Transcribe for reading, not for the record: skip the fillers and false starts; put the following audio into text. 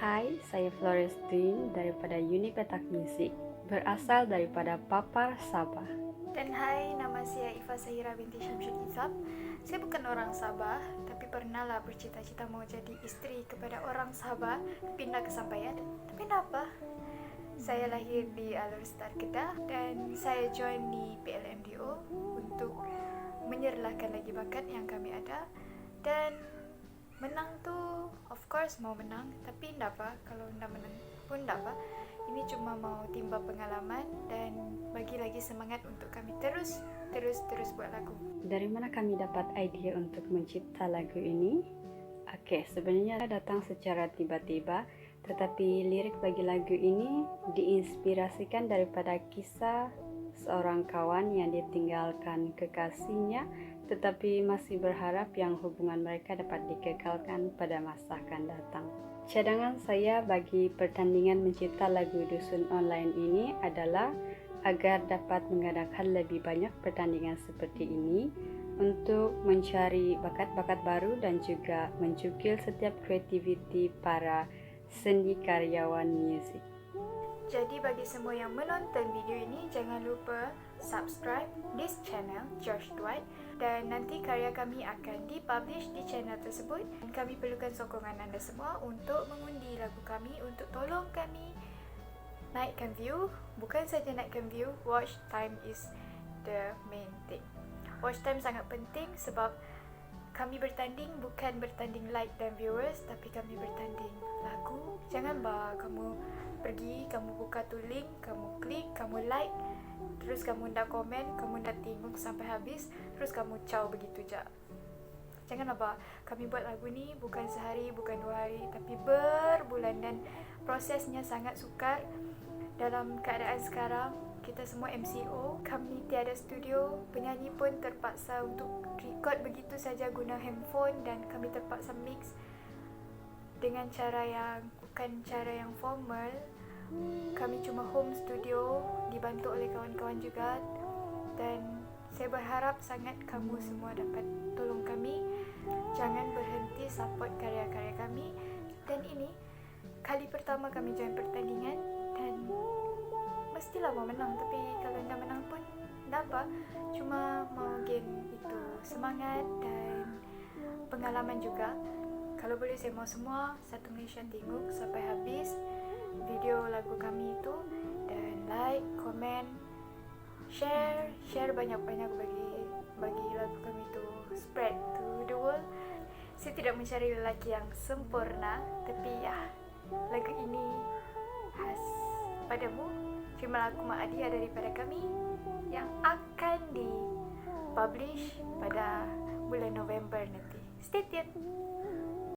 Hai, saya Flores Dwi daripada Unipetak Music, berasal daripada Papar, Sabah. Dan hai, nama saya Ifa Sahira binti Syamsul Izab. Saya bukan orang Sabah, tapi pernahlah bercita-cita mau jadi isteri kepada orang Sabah, tapi tidak kesampaian. Tapi kenapa? Saya lahir di Alor Star Kedah dan saya join di PLMDO untuk menyerlahkan lagi bakat yang kami ada. Dan menang tuh, of course mau menang, tapi tidak apa, kalau tidak menang pun tidak apa. Ini cuma mau timba pengalaman dan bagi lagi semangat untuk kami terus buat lagu. Dari mana kami dapat ide untuk mencipta lagu ini? Oke, sebenarnya datang secara tiba-tiba, tetapi lirik bagi lagu ini diinspirasikan daripada kisah seorang kawan yang ditinggalkan kekasihnya, tetapi masih berharap yang hubungan mereka dapat dikekalkan pada masa akan datang. Cadangan saya bagi pertandingan mencipta lagu Dusun Online ini adalah agar dapat mengadakan lebih banyak pertandingan seperti ini untuk mencari bakat-bakat baru dan juga menjukil setiap kreativiti para seni karyawan musik. Jadi bagi semua yang menonton video ini, jangan lupa subscribe this channel George Dwight, dan nanti karya kami akan dipublish di channel tersebut. Kami perlukan sokongan anda semua untuk mengundi lagu kami, untuk tolong kami naikkan view. Bukan saja naikkan view, watch time is the main thing. Watch time sangat penting sebab kami bertanding bukan bertanding like dan viewers, tapi kami bertanding lagu. Jangan kamu pergi, kamu buka tu link, kamu klik, kamu like, terus kamu ndak komen, kamu ndak tengok sampai habis, terus kamu caw begitu je. Jangan kami buat lagu ni bukan sehari, bukan 2 hari, tapi berbulan, dan prosesnya sangat sukar. Dalam keadaan sekarang, kita semua MCO, kami tiada studio, penyanyi pun terpaksa untuk record begitu saja guna handphone, dan kami terpaksa mix dengan cara yang bukan cara yang formal. Kami cuma home studio, dibantu oleh kawan-kawan juga, dan saya berharap sangat kamu semua dapat tolong kami. Jangan berhenti support karya-karya kami. Dan ini kali pertama kami join pertandingan, dan mestilah mau menang, tapi kalau tidak menang pun tidak apa, cuma mau gain itu semangat dan pengalaman juga. Kalau boleh saya mau semua satu Malaysia tengok sampai habis video lagu kami itu, dan like, komen, share banyak-banyak bagi lagu kami itu spread to the world. Saya tidak mencari lelaki yang sempurna, tapi lagu ini khas padamu. Terimalah aku Mak Adia daripada kami yang akan dipublish pada bulan November nanti. Stay tuned.